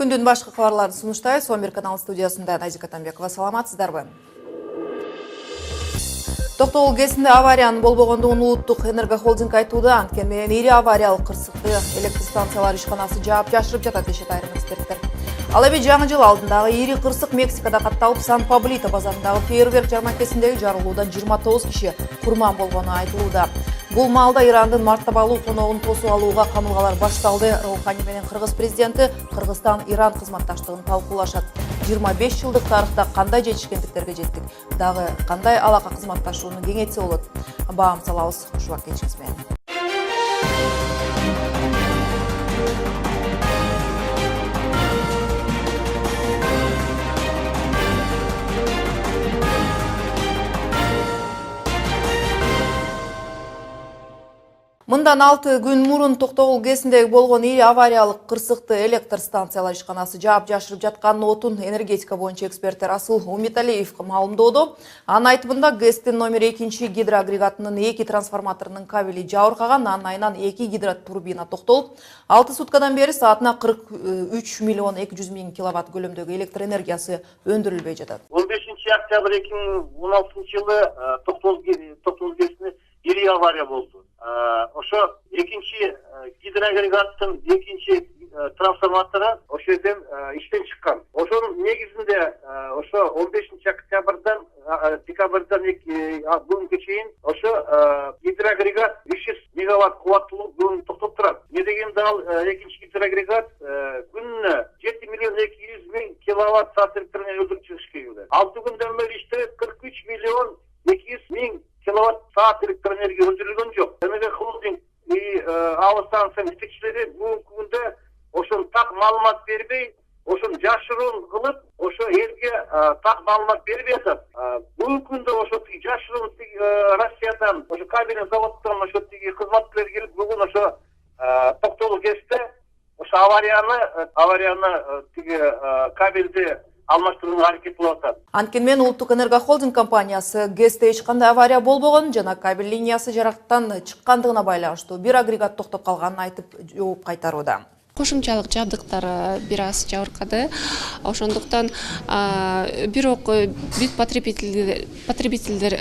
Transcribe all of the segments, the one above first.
Күндүн башкы кабарларын сунуштайбыз. 11 канал студиясында Назика Атамбекова. Саламатсыздарбы? Токтогул КЭСинде авариянын болбогондугун улуттук энергохолдинг айтууда. Анткени менен ири авариялык кырсыкты электр станциялар ишканасы жаап жашырып жатат дешет айрым эксперттер. Ал эми жаңы жыл алдындагы ири кырсык Мексикада катталып, Сан-Паблито базарындагы фейерверк жармакесиндеги жарылуудан 29 киши курман болгону айтылууда. Бул маалда Ирандын мартабалуу коногун тосуп алууга камылгалар башталды. Роухани менен Кыргыз президенти Кыргызстан-Иран кызматташтыгын талкуулашат. 25 жылдык тарыхта кандай жетишкендиктерге жеттик, дагы кандай алака кызматташууну кеңейтсе болот. Баам салабыз, ушуга кетишиңиз менен. Мындан 6 күн мурун Токтогул КЭСиндеги болгон ири авариялык кырсыкты электр станциялар ишканасы жаап жашырып жатканын отун энергетика боюнча эксперттер Асыл Умиталиев маалымдоодо. Анын айтымында КЭСтин номер 2 гидроагрегатынын 2 трансформаторунун кабели жабыркаган, анын айынан 2 гидротурбина токтолуп, 6 суткадан бери саатына 43 миллион 200 миң киловатт көлөмдөгү электр энергиясы өндүрүлбөй жатат. 15 октябрь 2016 жылы Токтогул КЭСинде ири авария болду. Ошо экинчи гидроагрегаттын экинчи трансформатору ошо жерден иштен чыккан. Ошонун негизинде ошо 15 октябрдан декабрдан бүгүнкү чейин ошо гидроагрегат 300 мегаватт кубаттуулук бүгүн токтоп турат. Не дегенде ал экинчи гидроагрегат күнүнө 7 миллион 200 миң киловатт саат электр энергия өндүрүп чыгыш керек. 6 күндөн бери иштеп 43 миллион 200 миң киловатт саат электр энергия өндүрүлгөн жок. Энергия холдинг АО станциянын жетекчилери бүгүнкү күндө ошон так маалымат бербей, ошон жашыруун кылып, ошо элге так маалымат бербей атат. Бүгүнкү күндө ошо жашыруун Россиядан, ошо кабельный заводдон ошо кызматкерлер келип, бүгүн ошо Токтогул КЭСте ошо аварияны кабелди алмаштырууга аракет кылып атат. Анткени менен улуттук энергохолдинг компаниясы КЭСте эч кандай авария болбогонун жана кабель линиясы жарактан чыккандыгына байланыштуу бир агрегат токтоп калганын айтып жооп кайтарууда. Кошумчалык жабдыктар бир аз жабыркады. Ошондуктан бирок бүт потребителдер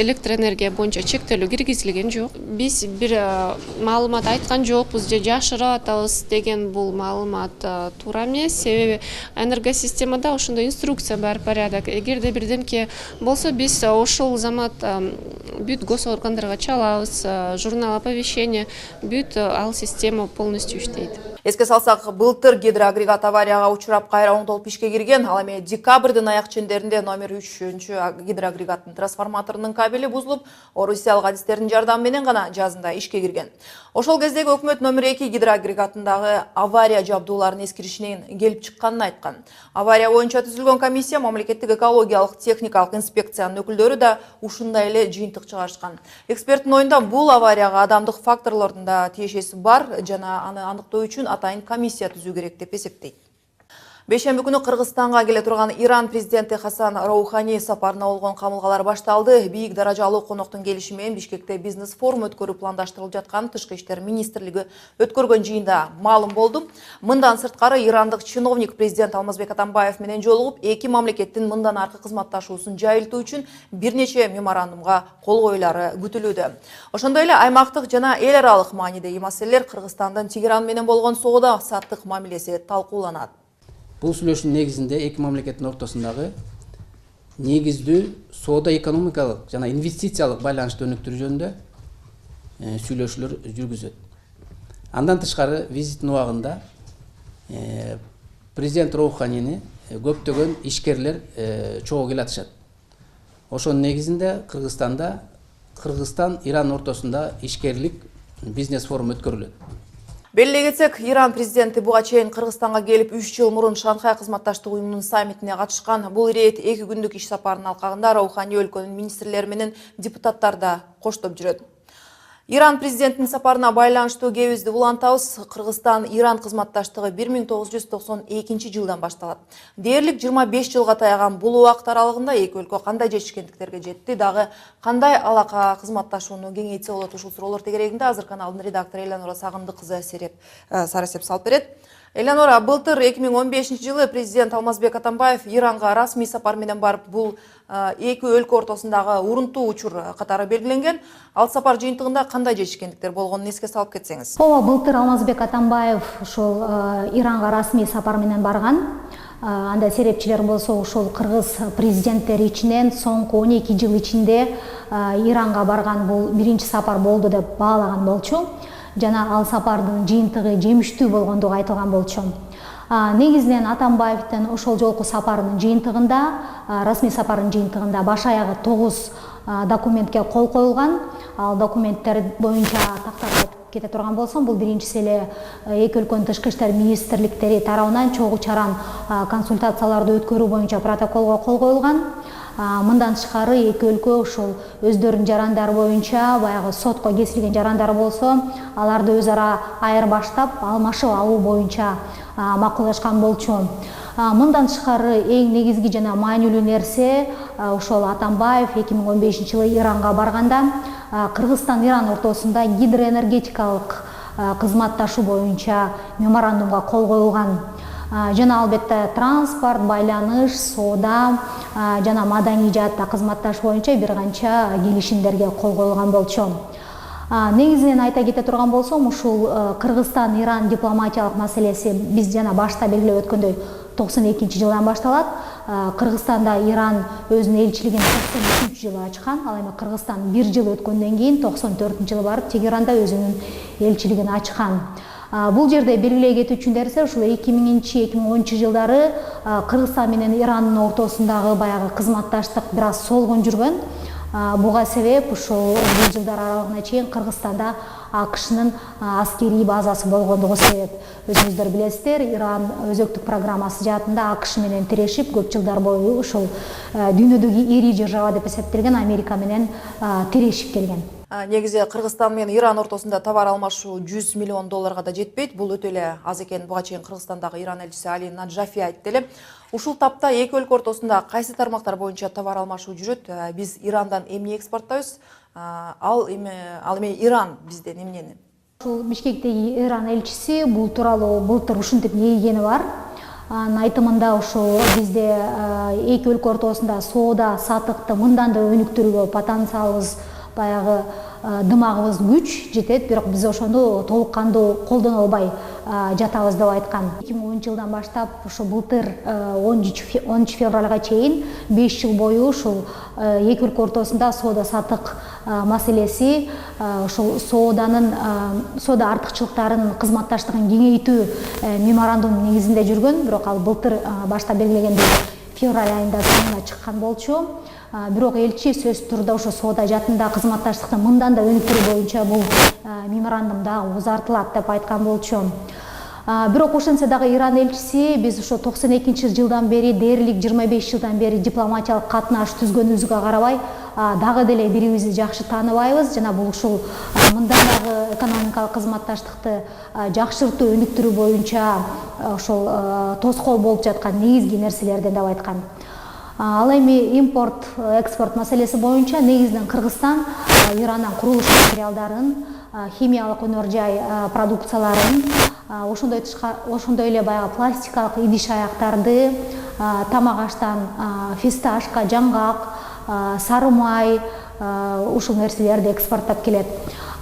электр энергия боюнча чектелүү киргизилген жок. Биз бир маалымат айткан жокпуз же жашырып атабыз деген бул маалымат туура эмес. Себеби энергосистемада ошондой инструкция бар, порядок. Эгерде бирдемке болсо биз ошол замат бүт гос органдарга чалабыз, журнал оповещения, бүт ал система полностью иштейт. Эске салсак, былтыр гидроагрегат аварияга учурап кайра оңдолуп ишке кирген. Ал эми декабрдын аяк чендеринде номер 3 гидроагрегаттын трансформаторунун кабели бузулуп, орусиялык адистердин жардамы менен гана жазында ишке кирген. Ошол кездеги өкмөт номер 2 гидроагрегатындагы авария жабдууларын эскиришинен келип чыкканын айткан. Авария боюнча түзүлгөн комиссия мамлекеттик экологиялык техникалык инспекциянын өкүлдөрү да ушундай эле жыйынтык чыгарышкан. Эксперттин оюнда бул аварияга адамдык факторлордун да тиешеси бар жана аны аныктоо үчүн атайын комиссия түзүү керек деп эсептейт. Бейшемби күнү Кыргызстанга келе турган Иран президенти Хасан Роухани сапарына болгон камылгалар башталды. Бийик даражалуу коноктун келиши менен Бишкекте бизнес форум өткөрүү пландаштырылып жатканын Тышкы иштер министрлиги өткөргөн жыйында маалым болду. Мындан сырткары ирандык чиновник президент Алмазбек Атамбаев менен жолугуп, эки мамлекеттин мындан аркы кызматташуусун жайылтуу үчүн бир нече меморандумга кол коюлары күтүлүүдө. Ошондой эле аймактык жана эл аралык маанидеги маселелер Кыргызстандын Тегеран менен болгон соода саттык мамилеси талкууланат. Бул сүйлөшүүнүн негизинде эки мамлекеттин ортосундагы негиздүү соода экономикалык жана инвестициялык байланышты өнүктүрүү жөнүндө сүйлөшүүлөр жүргүзөт. Андан тышкары визиттин убагында президент Роуханини көптөгөн ишкерлер чогуу келе атышат. Ошонун негизинде Кыргызстанда Кыргызстан-Иран ортосунда ишкерлик бизнес форум өткөрүлөт. Белгилей кетсек, Иран президенти буга чейин Кыргызстанга келип 3 жыл мурун Шанхай кызматташтык уюмунун саммитине катышкан. Бул рейд 2 күндүк иш сапарынын алкагында Роухани өлкөнүн министрлери менен депутаттар да коштоп жүрөт. Иран президентinin сапарына байланыштуу кебизди улантабыз. Кыргызстан-Иран кызматташтыгы 1992 жылдан башталат. Дээрлик 25 жылга таяган бул убакыт аралыгында эки өлкө кандай жетишкендиктерге жетти, дагы кандай алака кызматташууну кеңейтсе болот, ушул суроолор тегерегинде азыр каналдын редактору Элянура Сагындык кызы сарасеп салып берет. Элеонора, былтыр 2015 жылы президент Алмазбек Атамбаев Иранга расмий сапар менен барып, бул эки өлкө ортосундагы урунтуу учур катары белгиленген. Ал сапар жыйынтыгында кандай жетишкендиктер болгонун эске салып кетсеңиз. Ооба, былтыр Алмазбек Атамбаев ушул Иранга расмий сапар менен барган. Анда серепчилер болсо ушул кыргыз президенттери ичинен соңку 12 жыл ичинде Иранга барган бул биринчи сапар болду деп баалаган болчу. Жана ал сапардын жыйынтыгы жемиштүү болгондугу айтылган болчу. Негизинен Атамбаевдин ошол жолку сапарынын жыйынтыгында, расмий сапардын жыйынтыгында баш аягы 9 документке кол коюлган. Ал документтер боюнча тактап кете турган болсом, бул биринчиси эле эки өлкөнүн тышкы иштер министрликтери тарабынан чогуу чаран консультацияларды өткөрүү боюнча протоколго кол коюлган. Мындан тышкары эки өлкө ушул өздөрүнүн жарандары боюнча баягы сотко кесилген жарандар болсо, аларды өз ара айырбаштап, алмашып алуу боюнча макулдашкан болчу. Мындан тышкары эң негизги жана маанилүү нерсе, ошол Атамбаев 2015 жылы Иранга барганда Кыргызстан-Иран ортосунда гидроэнергетикалык кызматташуу боюнча меморандумга кол коюлган. Жана албетте транспорт, байланыш, соода жана маданий жаатта кызматташ боюнча бир канча келишимдерге кол коюлган болчу. Негизинен айта кете турган болсом, ушул Кыргызстан-Иран дипломатиялык маселеси биз жана башта белгилеп өткөндөй 92 жылдан башталат. Кыргызстанда Иран өзүнүн элчилигин 93 жылы ачкан. Ал эми Кыргызстан 1 жыл өткөндөн кийин 94 жылы барып Тегеранда өзүнүн элчилигин ачкан. Бул жерде белгилей кетүүчү нерсе, ушул 2000-2010 жылдары Кыргызстан менен Ирандын ортосундагы баягы кызматташтык бир аз солгон жүргөн. Буга себеп ушул бул жылдар аралыгына чейин Кыргызстанда АКШнын аскерий базасы болгондугу себеп. Өзүңүздөр билесиздер, Иран өзөктүк программасы жаатында АКШ менен тирешип, көп жылдар бою ушул дүйнөдөгү ири держава деп эсептелген Америка менен тирешип келген. Негизи Кыргызстан менен Иран ортосунда товар алмашуу $100 миллион да жетпейт. Бул өтө эле аз экен. Буга чейин Кыргызстандагы Иран элчиси Али Наджафи айтты эле. Ушул тапта эки өлкө ортосунда кайсы тармактар боюнча товар алмашуу жүрөт? Биз Ирандан эмне экспорттойбуз? Ал эми Иран бизден эмнени? Ушул Бишкектеги Иран элчиси бул тууралуу былтыр ушинтип эгени бар. Айтымында ушул бизде эки өлкө ортосунда соода сатыкты мындан да өнүктүрүүгө потенциалыбыз баягы дымагыбыз күч жетет, бирок биз ошону толук кандуу колдоно албай жатабыз деп айткан. 2010 жылдан баштап ушу былтыр 10 февралга чейин 5 жыл бою ушул эки өлкө ортосунда соода сатык маселеси, ушул соода артыкчылыктарын кызматташтыгын кеңейтүү меморандумунун негизинде жүргөн, бирок ал былтыр башта белгилегендей февраль айында соңуна чыккан болчу. Бирок элчи сөз турда ошо соода жаатында кызматташтыкты мындан да өнүктүрүү боюнча бул меморандумда узартылат деп айткан болчу. Бирок ошентсе дагы Иран элчиси биз ошо 92 жылдан бери дээрлик 25 жылдан бери дипломатиялык катнаш түзгөнүбүзгө карабай дагы деле бирибизди жакшы тааныбайбыз. Жана бул ушул мындан дагы экономикалык кызматташтыкты жакшыртуу өнүктүрүү боюнча ошол тоскоол болуп жаткан негизги нерселерден деп айткан. Ал эми импорт, экспорт маселеси боюнча негизинен Кыргызстан Ирандан курулуш материалдарын, химиялык өнөр жай продукцияларын, ошондой эле баягы пластикалык идиш аяктарды, тамак аштан фисташка, жаңгак, сары май, ушул нерселерди экспорттоп келет.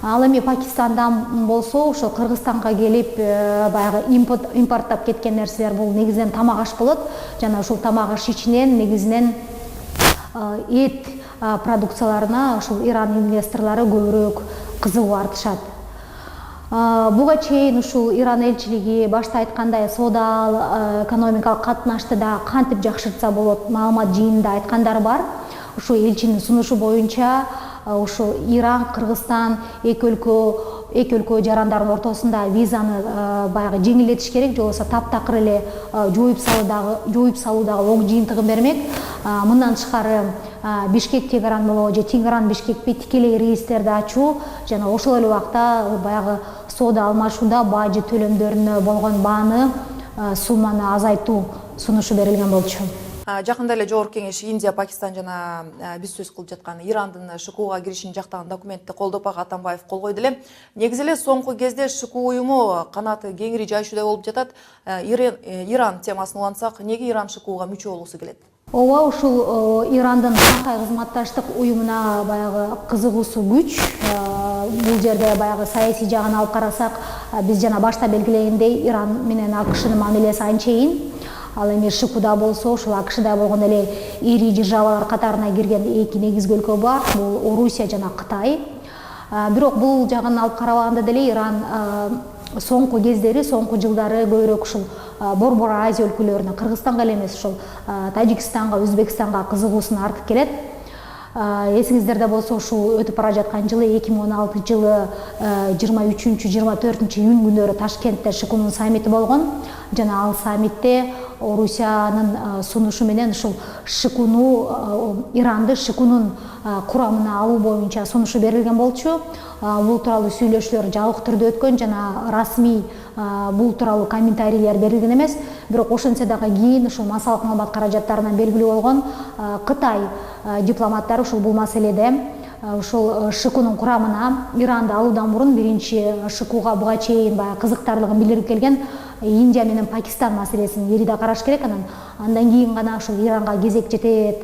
Ал эми Пакистандан болсо ошо Кыргызстанга келип баягы импорттоп кеткен нерселер бул негизинен тамак аш болот. Жана ушул тамак аш ичинен негизинен эт продукцияларына ушул Иран инвесторлору көбүрөөк кызыгуу артышат. Буга чейин ушул Иран элчилиги башта айткандай соода экономикалык катнашты да кантип жакшыртса болот маалымат жыйынында айткандары бар. Ушул элчинин сунушу боюнча ушул Иран, Кыргызстан эки өлкө жарандардын ортосунда визаны баягы жеңилдетиш керек, же болбосо таптакыр эле жоюп салуудагы оң жыйынтыгын бермек. Мындан тышкары Бишкек-Тегеран болобу же Тегеран-Бишкекпи тикелей рейстерди ачуу жана ошол эле убакта баягы соода алмашууда бажы төлөмдөрүнө болгон бааны сумманы азайтуу сунушу берилген болчу. Жакында эле Жогорку Кеңеш Индия, Пакистан жана биз сөз кылып жаткан Ирандын ШКУга киришин жактаган документти колдоп Атамбаев кол койду эле. Негизи эле соңку кезде ШКУ уюму канаты кеңири жайшуудай болуп жатат. Иран темасын улантсак, неге Иран ШКУга мүчө болгусу келет? Ооба, ушул Ирандын Шанхай кызматташтык уюмуна баягы кызыгуусу күч. Бул жерде баягы саясий жагын алып карасак, биз жана башта белгилегендей Иран менен АКШнын мамилеси анчейин. Ал эми ШКУда болсо, ушул АКШда болгон эле ири державалар катарына кирген эки негизги өлкө бар. Бул Орусия жана Кытай. Бирок бул жагын алып карабаганда деле Иран соңку кездери, соңку жылдары көбүрөөк ушул Борбор Азия өлкөлөрүнө, Кыргызстанга эле эмес, ушул Тажикстанга, Өзбекстанга кызыгуусун артып келет. Эсиңиздерде болсо, ушул өтүп бара жаткан жылы 2016 жылы 23-24 июнь күндөрү Ташкентте ШКУнун саммити болгон. Жана ал саммитте Орусиянын сунушу менен ушул ШКУну, Иранды ШКУнун курамына алуу боюнча сунушу берилген болчу. Бул тууралуу сүйлөшүүлөр жабык түрдө өткөн жана расмий бул тууралуу комментарийлер берилген эмес. Бирок ошентсе дагы кийин ушул массалык маалымат каражаттарынан белгилүү болгон Кытай дипломаттары ушул бул маселеде ушул ШКУнун курамына Иранды алуудан мурун биринчи ШКУга буга чейин баягы кызыктарлыгын билдирип келген Индия менен Пакистан маселесин ириде караш керек, андан кийин гана ушул Иранга кезек жетет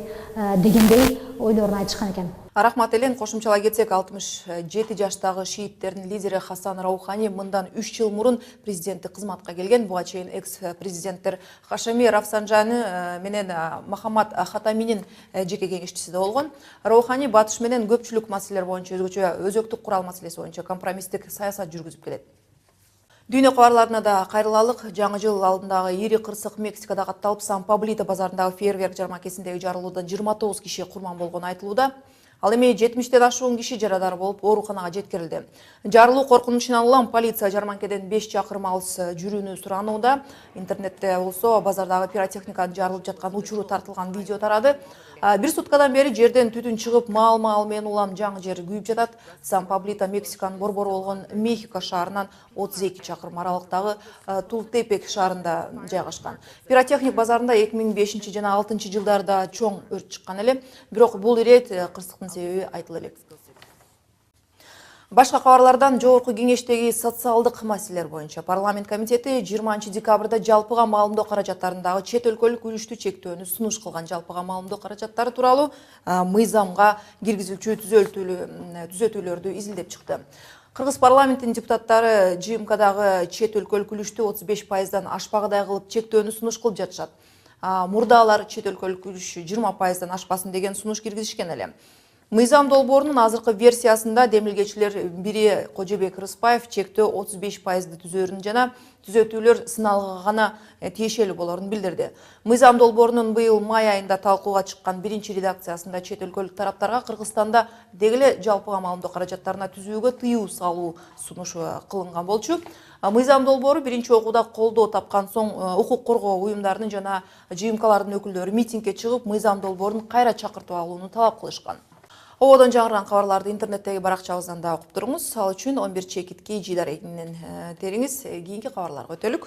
дегендей ойлорун айтышкан экен. Рахмат элен. Кошумчалай кетсек, 67 жаштагы шииттердин лидери Хасан Раухани мындан 3 жыл мурун президенттик кызматка келген. Буга чейин экс-президенттер Хашеми Рафсанжани менен Махаммад Хатаминин жеке кеңешчиси да болгон. Раухани батыш менен көпчүлүк маселелер боюнча өзөктүк курал маселеси боюнча компромисстик саясат жүргүзүп келет. Дүйнө кабарларына да кайрылалык. Жаңы жыл алдындагы ири кырсык Мексикада катталып, Сан-Паблито базарындагы фейерверк жармакесиндеги жарылуудан 29 киши курман болгону айтылууда. Ал эми 70-тен ашуун киши жарадар болуп, ооруканага жеткирилди. Жарылуу коркунучунан улам полиция жарманкеден 5 чакырым алыс жүрүүнү суранууда. Интернетте болсо базардагы пиротехниканын жарылып жаткан учуру тартылган видео тарады. Бир суткадан бери жерден түтүн чыгып, маал менен улам жаңы жер күйүп жатат. Сан-Паблито Мексиканын борбору болгон Мехико шаарынан 32 чакырым аралыктагы Тултепек шаарында жайгашкан. Пиротехник базарында 2005 жана 2006 жылдарда чоң өрт чыккан эле, бирок бул ирет кырсыктын себеби айтыла элек. Башка кабарлардан Жогорку Кеңештеги социалдык маселелер боюнча парламент комитети 20 декабрда жалпыга маалымдоо каражаттарындагы чет өлкөлүк үлүштү чектөөнү сунуш кылган. Жалпыга маалымдоо каражаттары тууралуу мыйзамга киргизүүчү түзөтүүлөрдү изилдеп чыкты. Кыргыз парламентинин депутаттары ЖМКдагы чет өлкөлүк үлүштү 35%дан ашпагыдай кылып чектөөнү сунуш кылып жатышат. Мурда алар чет өлкөлүк үлүш 20%дан ашпасын деген сунуш киргизишкен эле. Мыйзам долбоорунун азыркы версиясында демилгечилер бири Кожобек Рыспаев чектөө 35%ды түзөөрүн жана түзөтүүлөр сыналгыга гана тиешелүү болорун билдирди. Мыйзам долбоорунун быйыл май айында талкууга чыккан биринчи редакциясында чет өлкөлүк тараптарга Кыргызстанда дегеле жалпыга маалымдоо каражаттарына түзүүгө тыюу салуу сунуш кылынган болчу. Мыйзам долбоору биринчи окууда колдоо тапкан соң укук коргоо уюмдарынын жана ЖМКлардын өкүлдөрү митингге чыгып, мыйзам долбоорун кайра чакыртып алууну талап кылышкан. Ободон жаңырган кабарларды интернеттеги баракчабыздан да окуп туруңуз. Ал үчүн 11 чекитки жидар экинен териңиз. Кийинки кабарларга өтөлүк.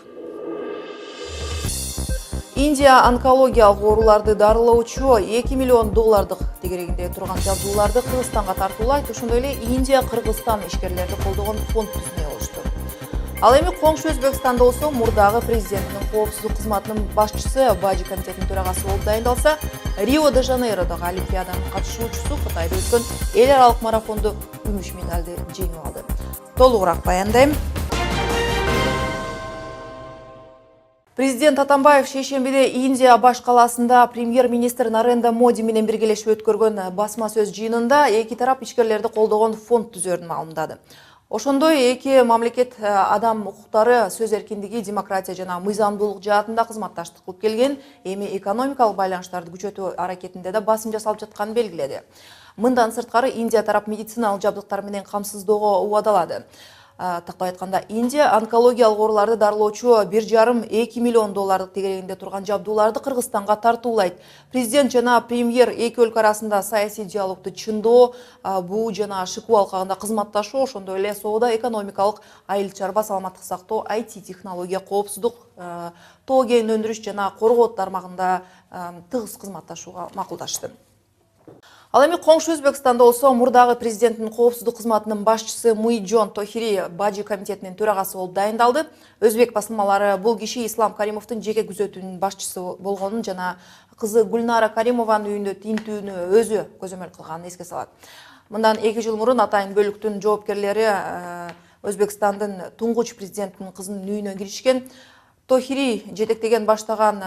Индия онкологиялык ооруларды дарылоочу $2 миллион тегерегинде турган жабдууларды Кыргызстанга тартуулайт. Ошондой эле Индия Кыргызстан ишкерлерди колдогон фонд түзмөй болушту. Ал эми коңшу Өзбекстанда болсо мурдагы президенттин коопсуздук кызматынын башчысы Бажи комитетинин төрагасы болуп дайындалса, Рио-де-Жанейродогу Олимпиаданын катышуучусу Кытайда өткөн эл аралык марафондо күмүш медалды жеңип алды. Толугураак баяндайм. Президент Атамбаев шейшембиде Индия баш калаасында премьер-министр Нарендра Моди менен биргелешип өткөргөн басма сөз жыйынында эки тарап ишкерлерди колдогон фонд түзөрүн маалымдады. Ошондой эки мамлекет адам укуктары, сөз эркиндиги, демократия жана мыйзамдуулук жаатында кызматташтык кылып келген, эми экономикалык байланыштарды күчөтүү аракетинде да басым жасалып жатканын белгиледи. Мындан сырткары Индия тарап медициналык жабдыктар менен камсыздоого убадалады. Тактап айтканда, Индия онкологиялык ооруларды дарылоочу 1,5-2 миллион доллардык тегерегинде турган жабдууларды Кыргызстанга тартуулайт. Президент жана премьер эки өлкө арасында саясий диалогду чындоо, буу жана ШИКУ алкагында кызматташуу, ошондой эле соода экономикалык, айыл чарба, саламаттык сактоо, IT технология, коопсуздук, тоо кен өндүрүш жана коргоо тармагында тыгыз кызматташууга макулдашты. Ал эми коңшу Өзбекстанда болсо, мурдагы президенттин коопсуздук кызматынын башчысы Муйджон Тохири Бажи комитетинин төрагасы болуп дайындалды. Өзбек басылмалары бул киши Ислам Каримовдун жеке күзөтүүнүн башчысы болгонун жана кызы Гүлнара Каримованын үйүндө тинтүүнү өзү көзөмөл кылганын эске салат. Мындан 2 жыл мурун атайын бөлүктүн жоопкерлери Өзбекстандын туңгуч президенттин кызынын үйүнө киришкен. Тохири жетектей баштаган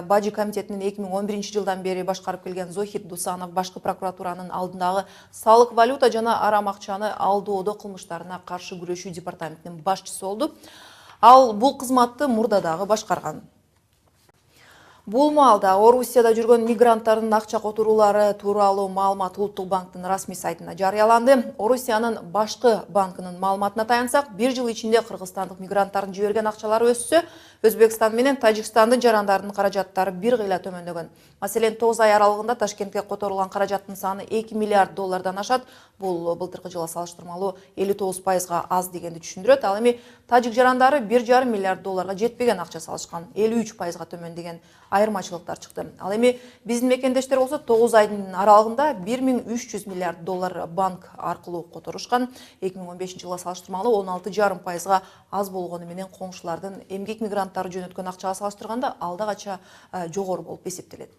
Бажи комитетинин 2011 жылдан бери башкарып келген Зохид Дусанов башкы прокуратуранын алдындагы салык, валюта жана арам акчаны алдоодо кылмыштарына каршы күрөшүү департаментинин башчысы болду. Ал бул кызматты мурда дагы башкарган. Бул маалда Орусияда жүргөн мигранттардын акча которуулары тууралуу маалымат Улуттук банктын расмий сайтында жарыяланды. Орусиянын башкы банкынын маалыматына таянсак, 1 жыл ичинде кыргызстандык мигранттардын жиберген акчалары өссө, Өзбекстан менен Тажикстандын жарандардын каражаттары бир кыйла төмөндөгөн. Маселен, 9 ай аралыгында Ташкентке которулган каражаттын саны 2 миллиард доллардан ашат. Бул былтыркы жылга салыштырмалуу 59%га аз дегенди түшүндүрөт. Ал эми тажик жарандары 1,5 миллиард долларга жетпеген акча салышкан, 53%га төмөн деген айырмачылыктар чыкты. Ал эми биздин мекендештер болсо 9 айдын аралыгында 1300 миллиард доллар банк аркылуу которушкан. 2015 жылга салыштырмалуу 16,5%га аз болгону менен коңшулардын эмгек мигранттары жөнөткөн акчага салыштырганда алда кача жогору болуп эсептелет.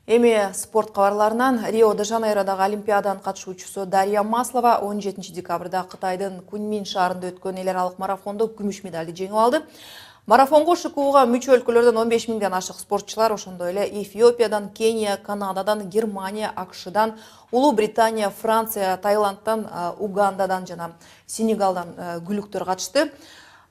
Эми спорт кабарларынан Рио-де-Жанейродагы Олимпиаданын катышуучусу Дарья Маслова 17 декабрда Кытайдын Куньмин шаарында өткөн эл аралык марафондо күмүш медалды жеңип алды. Марафонго ШИКУга мүчө өлкөлөрдөн 15 миңден ашык спортчулар, ошондой эле Эфиопиядан, Кения, Канададан, Германия, АКШдан, Улуу Британия, Франция, Таиланддан, Угандадан жана Сенегалдан күлүктөр катышты.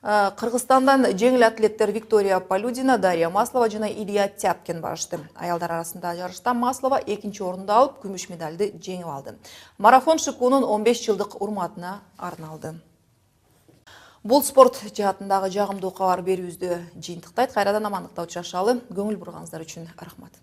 Кыргызстандан жеңил атлеттер Виктория Полюдина, Дарья Маслова жана Илья Тяпкин барышты. Аялдар арасында жарышта Маслова 2-нчи орунду алып, күмүш медалды жеңип алды. Марафон ШИКУнун 15 жылдык урматына арналды. Бул спорт жаатындагы жагымдуу кабар берүүбүздү жыйынтыктайт. Кайрадан амандыкта учурашалы. Көңүл бурганыңыздар үчүн рахмат.